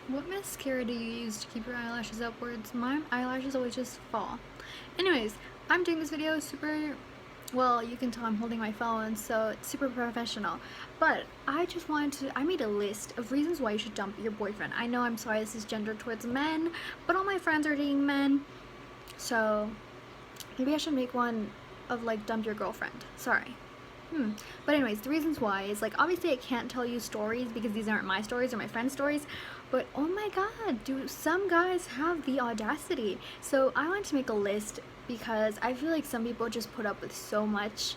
What mascara do you use to keep your eyelashes upwards? My eyelashes always just fall. Anyways, I'm doing this video super, well, you can tell I'm holding my phone, so it's super professional. But I just wanted to, I made a list of reasons why you should dump your boyfriend. I know, I'm sorry, this is gendered towards men, but all my friends are dating men, so maybe I should make one of like dump your girlfriend. Sorry. But anyways, the reasons why is like, obviously I can't tell you stories because these aren't my stories or my friends' stories, but oh my god, do some guys have the audacity? So I wanted to make a list because I feel like some people just put up with so much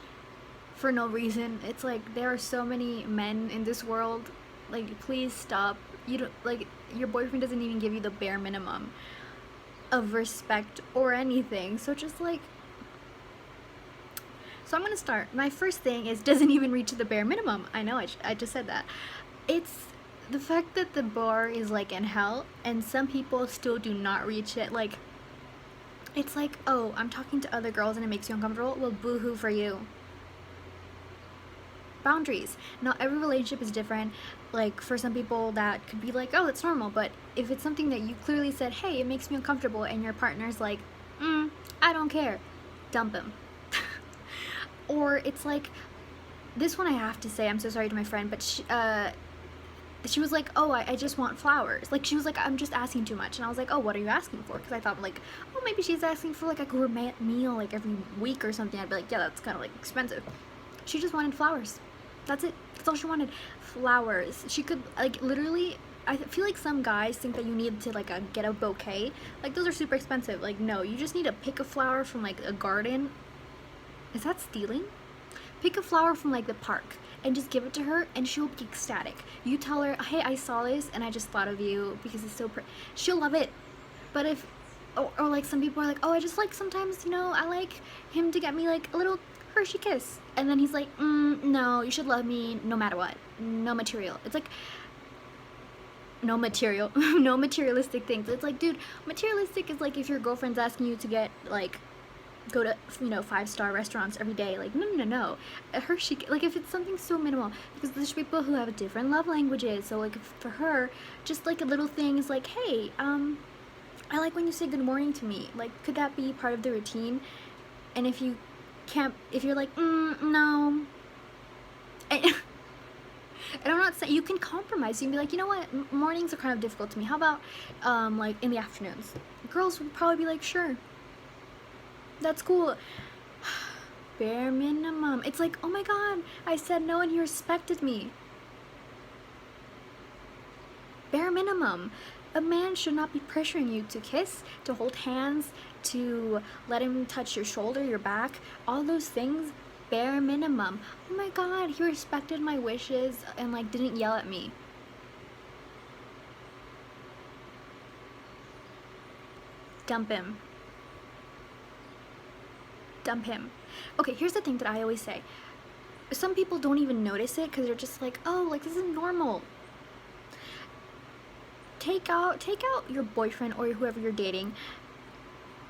for no reason. It's like there are so many men in this world. Like, please stop. You don't, like, your boyfriend doesn't even give you the bare minimum of respect or anything. So just like, so I'm gonna start. My first thing is doesn't even reach the bare minimum. I know, I just said that. It's the fact that the bar is like in hell and some people still do not reach it. Like, it's like, oh, I'm talking to other girls and it makes you uncomfortable. Well, boo-hoo for you. Boundaries. Not every relationship is different. Like, for some people that could be like, oh, it's normal, but if it's something that you clearly said, hey, it makes me uncomfortable, and your partner's like, I don't care, dump him. Or it's like, this one I have to say, I'm so sorry to my friend, but she was like, oh, I just want flowers. Like, she was like, I'm just asking too much. And I was like, oh, what are you asking for? Because I thought, like, oh, maybe she's asking for, like, a gourmet meal, like, every week or something. I'd be like, yeah, that's kind of, like, expensive. She just wanted flowers. That's it. That's all she wanted. Flowers. She could, like, literally, I feel like some guys think that you need to, like, get a bouquet. Like, those are super expensive. Like, no, you just need to pick a flower from, like, a garden. Is that stealing? Pick a flower from like the park and just give it to her and she'll be ecstatic. You tell her, hey, I saw this and I just thought of you because it's so pretty. She'll love it. But if, or like some people are like, oh, I just like sometimes, you know, I like him to get me like a little Hershey kiss. And then he's like, no, you should love me no matter what. No material. It's like, no material, no materialistic things. It's like, dude, materialistic is like if your girlfriend's asking you to get like, go to, you know, 5-star restaurants every day. Like, no. Hershey, like, if it's something so minimal, because there's people who have different love languages. So like, for her, just like a little thing is like, hey, I like when you say good morning to me. Like, could that be part of the routine? And if you can't, if you're like, no, and, and I'm not saying, you can compromise. You can be like, you know what, mornings are kind of difficult to me. How about like in the afternoons? Girls would probably be like, sure, that's cool. Bare minimum. It's like, oh my god, I said no and he respected me. Bare minimum. A man should not be pressuring you to kiss, to hold hands, to let him touch your shoulder, your back, all those things. Bare minimum. Oh my god, he respected my wishes and like didn't yell at me. Dump him. Dump him. Okay, here's the thing that I always say. Some people don't even notice it because they're just like, oh, like, this is normal. Take out your boyfriend or whoever you're dating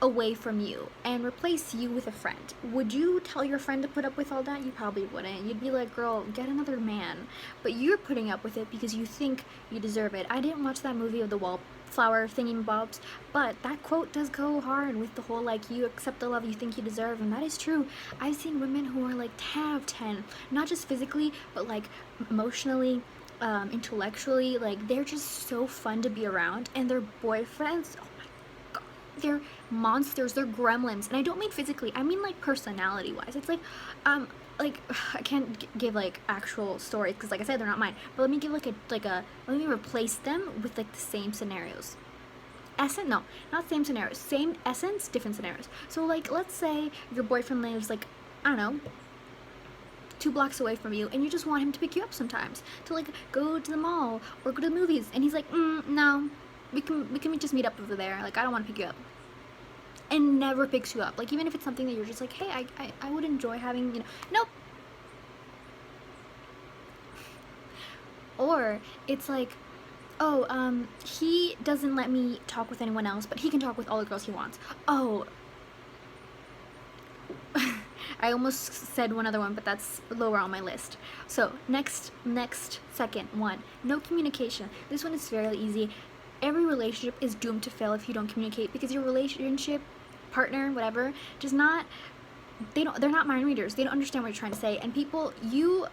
away from you and replace you with a friend. Would you tell your friend to put up with all that? You probably wouldn't. You'd be like, girl, get another man. But you're putting up with it because you think you deserve it. I didn't watch that movie of the wallflower thingy-bobs, but that quote does go hard with the whole, like, you accept the love you think you deserve, and that is true. I've seen women who are like 10 out of 10, not just physically, but like emotionally, intellectually. Like, they're just so fun to be around, and their boyfriends, they're monsters, they're gremlins. And I don't mean physically, I mean like personality wise. It's like I can't give like actual stories because, like I said, they're not mine, but let me give like a let me replace them with like the same scenarios. Essence, no, not same scenarios, same essence, different scenarios. So like, let's say your boyfriend lives like, I don't know, 2 blocks away from you, and you just want him to pick you up sometimes to like go to the mall or go to the movies, and he's like, no, we can just meet up over there. Like, I don't want to pick you up. And never picks you up. Like, even if it's something that you're just like, hey, I would enjoy having, you know. Nope. Or it's like, oh, he doesn't let me talk with anyone else, but he can talk with all the girls he wants. Oh. I almost said one other one, but that's lower on my list. So next second one, no communication. This one is fairly easy. every relationship is doomed to fail if you don't communicate, because your relationship partner, whatever, does not, they're not mind readers. They don't understand what you're trying to say. And people, you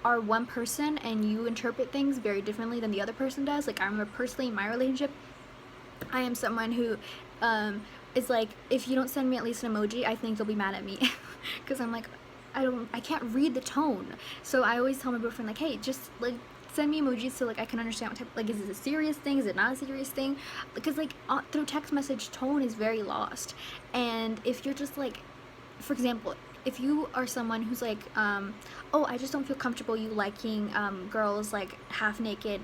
are one person and you interpret things very differently than the other person does. Like, I remember personally in my relationship, I am someone who is like, if you don't send me at least an emoji, I think they'll be mad at me. Because I'm like, I can't read the tone. So I always tell my boyfriend, like, hey, just like send me emojis so like I can understand what type, like, is this a serious thing, is it not a serious thing? Because like through text message, tone is very lost. And if you're just like, for example, if you are someone who's like, oh, I just don't feel comfortable you liking girls like half naked,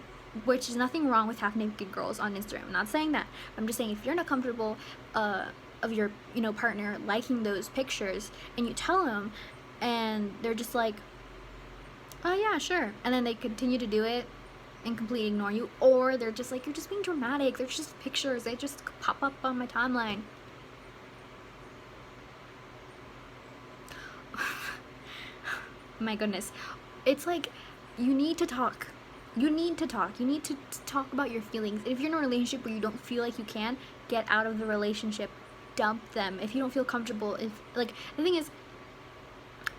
which is nothing wrong with half naked girls on Instagram. I'm not saying that. I'm just saying, if you're not comfortable of your, you know, partner liking those pictures, and you tell them, and they're just like, oh yeah, sure, and then they continue to do it and completely ignore you, or they're just like, you're just being dramatic, they're just pictures, they just pop up on my timeline. My goodness, it's like, you need to talk. You need to talk. You need to talk about your feelings. If you're in a relationship where you don't feel like you can, get out of the relationship. Dump them. If you don't feel comfortable, if, like, the thing is,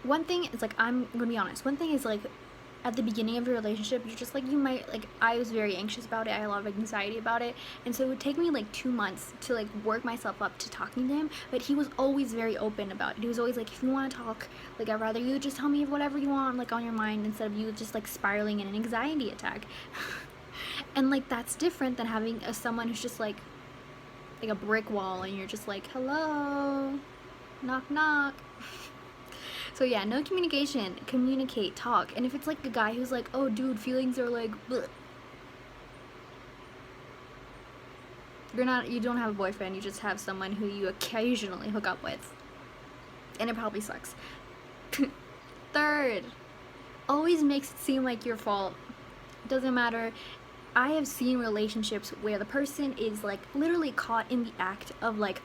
one thing is, like, I'm gonna be honest, one thing is, like, at the beginning of your relationship, you're just like, you might, like, I was very anxious about it, I had a lot of anxiety about it, and so it would take me like 2 months to like work myself up to talking to him, but he was always very open about it. He was always like, if you want to talk, like, I'd rather you just tell me whatever you want, like, on your mind, instead of you just like spiraling in an anxiety attack. And like, that's different than having someone who's just like a brick wall, and you're just like, hello, knock knock. So yeah, no communication. Communicate, talk. And if it's like a guy who's like, oh dude, feelings are like bleh. You don't have a boyfriend, you just have someone who you occasionally hook up with, and it probably sucks. Third, always makes it seem like your fault. Doesn't matter. I have seen relationships where the person is like literally caught in the act of like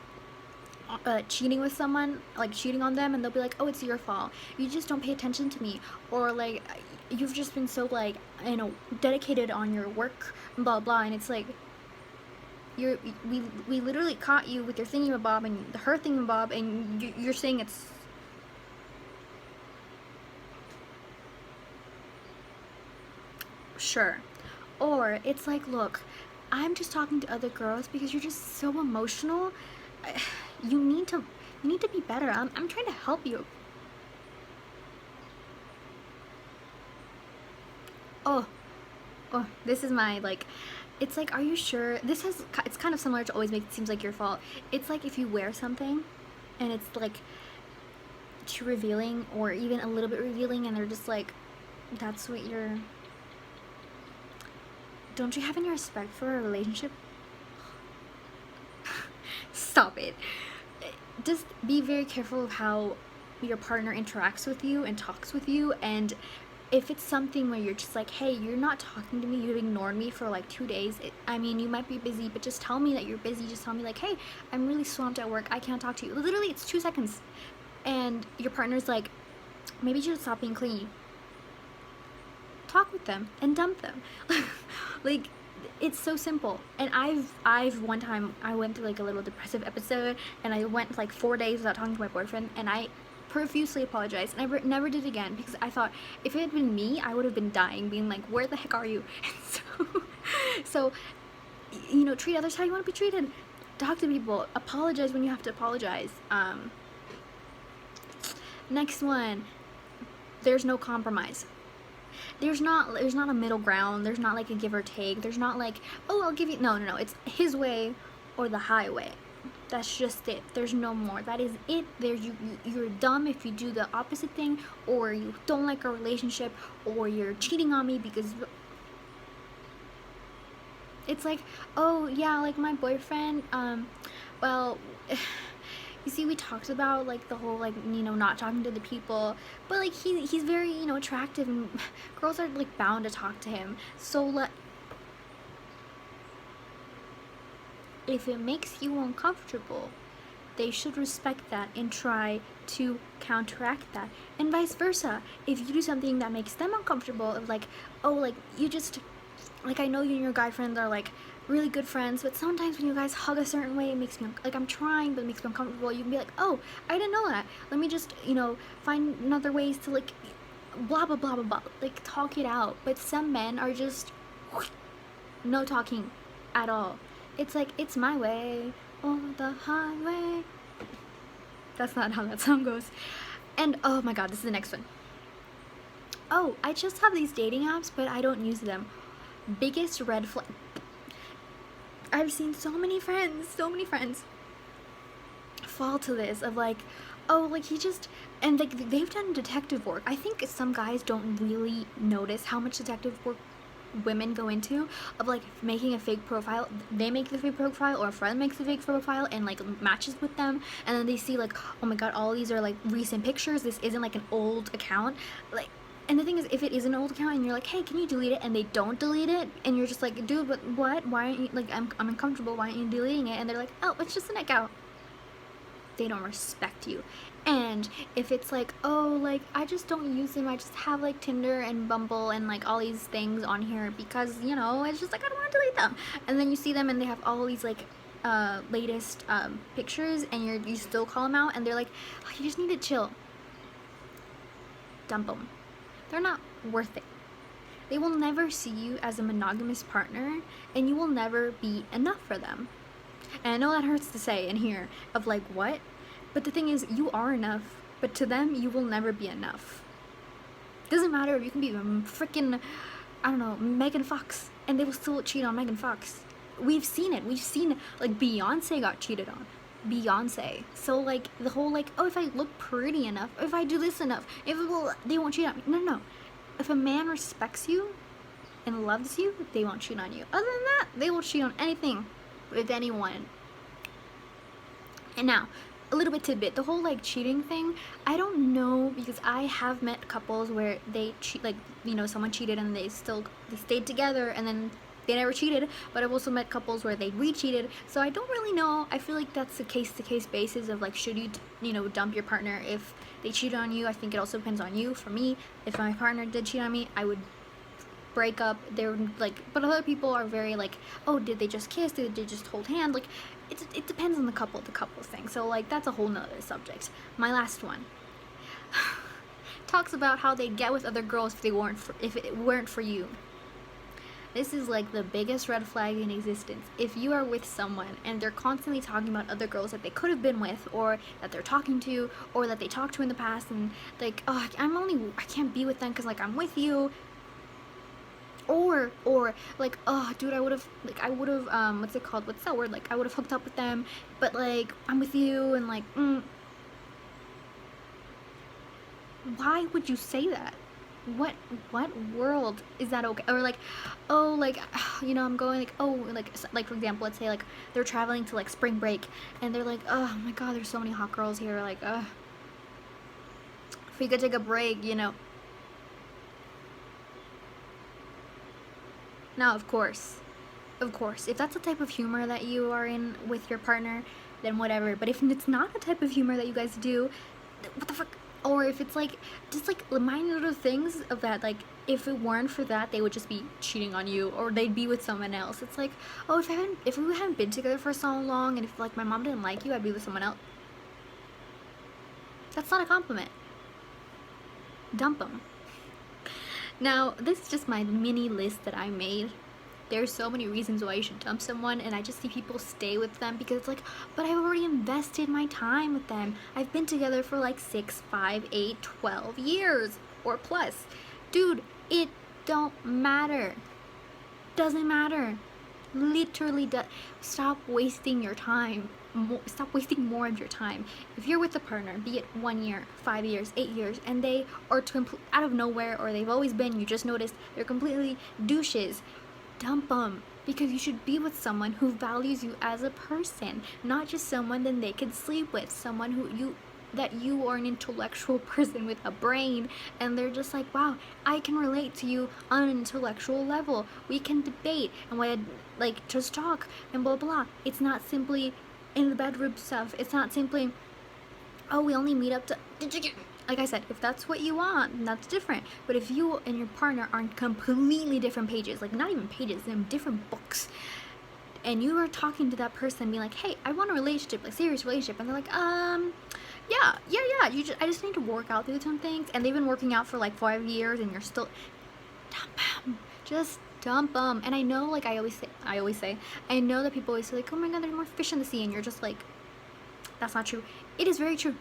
cheating with someone, like cheating on them, and they'll be like, oh, it's your fault, you just don't pay attention to me, or like, you've just been so like, you know, dedicated on your work, blah blah. And it's like, we literally caught you with your thingamabob and her thingamabob, and you're saying it's sure. Or it's like, look, I'm just talking to other girls because you're just so emotional. You need to be better. I'm trying to help you. Oh, this is my, like, it's like, are you sure? It's kind of similar to always make it seems like your fault. It's like if you wear something and it's like too revealing, or even a little bit revealing, and they're just like, that's what you're, don't you have any respect for a relationship? Stop it. Just be very careful of how your partner interacts with you and talks with you. And if it's something where you're just like, hey, you're not talking to me, you've ignored me for like 2 days, I mean, you might be busy, but just tell me that you're busy. Just tell me like, hey, I'm really swamped at work, I can't talk to you. Literally, it's 2 seconds. And your partner's like, maybe you should stop being clingy. Talk with them and dump them. Like, it's so simple. And I've one time, I went through like a little depressive episode, and I went like 4 days without talking to my boyfriend, and I profusely apologized, and I never did again, because I thought if it had been me, I would have been dying, being like, where the heck are you? So, you know, treat others how you want to be treated. Talk to people. Apologize when you have to apologize. Next one, there's no compromise. There's not a middle ground. There's not like a give or take. There's not like, oh, I'll give you, no, it's his way or the highway. That's just it. There's no more. That is it. You're dumb if you do the opposite thing, or you don't like our relationship, or you're cheating on me because it's like, oh yeah, like my boyfriend, well, you see, we talked about like the whole, like, you know, not talking to the people, but like he's very, you know, attractive, and girls are like bound to talk to him. So if it makes you uncomfortable, they should respect that and try to counteract that, and vice versa. If you do something that makes them uncomfortable, of like, oh, like, you just like, I know you and your guy friends are like really good friends, but sometimes when you guys hug a certain way, it makes me like, I'm trying, but it makes me uncomfortable. You can be like, oh, I didn't know that. Let me just, you know, find another ways to like blah blah blah blah blah, like talk it out. But some men are just no talking at all. It's like, it's my way or the highway. That's not how that song goes. And oh my god, this is the next one. Oh, I just have these dating apps, but I don't use them. Biggest red flag. I've seen so many friends fall to this of like, oh, like he just, and like they've done detective work. I think some guys don't really notice how much detective work women go into, of like making a fake profile. They make the fake profile, or a friend makes the fake profile and like matches with them, and then they see like, oh my god, all these are like recent pictures, this isn't like an old account. Like, and the thing is, if it is an old account and you're like, hey, can you delete it, and they don't delete it, and you're just like, dude, but what, why aren't you, like, I'm uncomfortable, why aren't you deleting it? And they're like, oh, it's just an account. They don't respect you. And if it's like, oh, like, I just don't use them, I just have like Tinder and Bumble and like all these things on here because, you know, it's just like, I don't want to delete them. And then you see them and they have all these like latest pictures, and you still call them out, and they're like, oh, you just need to chill. Dump them. They're not worth it. They will never see you as a monogamous partner, and you will never be enough for them. And I know that hurts to say and hear, of like, what? But the thing is, you are enough, but to them, you will never be enough. Doesn't matter if you can be freaking, I don't know, Megan Fox, and they will still cheat on Megan Fox. We've seen it. We've seen, like, Beyonce got cheated on. Beyonce. So like the whole like, oh, if I look pretty enough, if I do this enough, if it will, they won't cheat on me. No. If a man respects you and loves you, they won't cheat on you. Other than that, they will cheat on anything with anyone. And now, a little bit tidbit, the whole like cheating thing, I don't know, because I have met couples where they cheat, like, you know, someone cheated and they stayed together and then they never cheated. But I've also met couples where they re-cheated, so I don't really know. I feel like that's a case-to-case basis of like, should you, you know, dump your partner if they cheat on you. I think it also depends on you. For me, if my partner did cheat on me, I would break up. They're like, but other people are very like, oh, did they just kiss, did they just hold hand? Like, it depends on the couple thing. So like, that's a whole nother subject. My last one talks about how they get with other girls if it weren't for you. This is like the biggest red flag in existence. If you are with someone and they're constantly talking about other girls that they could have been with, or that they're talking to, or that they talked to in the past, and like, oh, I can't be with them because like I'm with you. Or like, oh, dude, I would have what's it called? What's that word? Like, I would have hooked up with them, but like I'm with you, and like, why would you say that? What world is that okay? Or like, oh, like, you know, I'm going like, oh, like for example, let's say like they're traveling to like spring break, and they're like, oh my god, there's so many hot girls here, like, if we could take a break, you know. Now, of course, if that's the type of humor that you are in with your partner, then whatever. But if it's not the type of humor that you guys do, what the fuck? Or if it's like, just like minor little things of that, like, if it weren't for that, they would just be cheating on you, or they'd be with someone else. It's like, oh, if we hadn't been together for so long, and if like my mom didn't like you, I'd be with someone else. That's not a compliment. Dump them. Now, this is just my mini list that I made. There's so many reasons why you should dump someone, and I just see people stay with them because it's like, but I've already invested my time with them. I've been together for like 6, 5, 8, 12 years or plus. Dude, it don't matter. Doesn't matter. Literally stop wasting your time. Stop wasting more of your time. If you're with a partner, be it 1 year, 5 years, 8 years, and they are out of nowhere, or they've always been, you just noticed they're completely douches, dump them. Because you should be with someone who values you as a person, not just someone that they can sleep with, someone that you are an intellectual person with a brain, and they're just like, wow, I can relate to you on an intellectual level. We can debate and like just talk and blah blah. It's not simply in the bedroom stuff. It's not simply, oh, we only meet up to like I said, if that's what you want, that's different. But if you and your partner are on completely different pages, like not even pages, in different books, and you are talking to that person, being like, hey, I want a relationship, like serious relationship, and they're like, yeah, I just need to work out through some things, and they've been working out for like 5 years, and you're still, dump them, just dump them. And I know, like I always say, I know that people always say like, oh my god, there's more fish in the sea, and you're just like, that's not true. It is very true.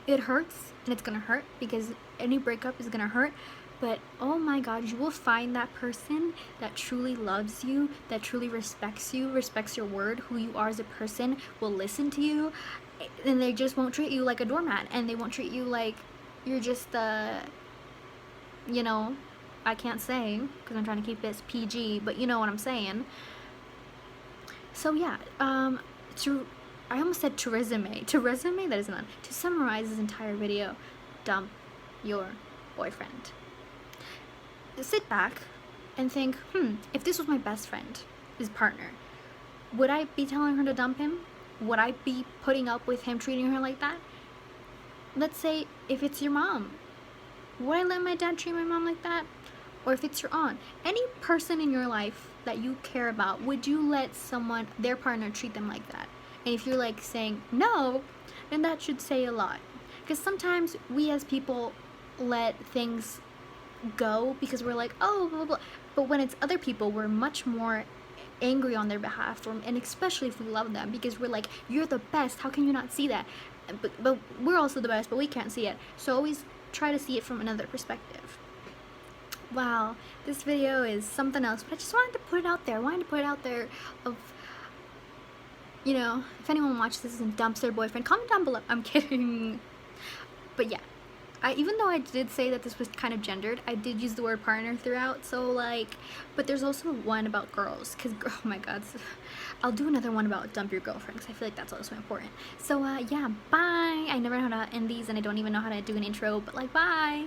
It hurts, and it's gonna hurt, because any breakup is gonna hurt, but oh my god, you will find that person that truly loves you, that truly respects you, respects your word, who you are as a person, will listen to you, and they just won't treat you like a doormat, and they won't treat you like you're just you know, I can't say because I'm trying to keep this PG, but you know what I'm saying. So yeah, I almost said to resume, that is not, to summarize this entire video, dump your boyfriend. Sit back and think, if this was my best friend, his partner, would I be telling her to dump him? Would I be putting up with him treating her like that? Let's say if it's your mom, would I let my dad treat my mom like that? Or if it's your aunt, any person in your life that you care about, would you let someone, their partner, treat them like that? And if you're like saying no, then that should say a lot. Because sometimes we as people let things go because we're like, oh, blah, blah, blah. But when it's other people, we're much more angry on their behalf, and especially if we love them, because we're like, you're the best, how can you not see that? But we're also the best, but we can't see it. So always try to see it from another perspective. Wow, this video is something else, but I just wanted to put it out there. I wanted to put it out there of, you know, if anyone watches this and dumps their boyfriend, comment down below. I'm kidding. But yeah, even though I did say that this was kind of gendered, I did use the word partner throughout, so like, but there's also one about girls, because, oh my god, I'll do another one about dump your girlfriend, because I feel like that's also important. So yeah, bye. I never know how to end these, and I don't even know how to do an intro, but like, bye.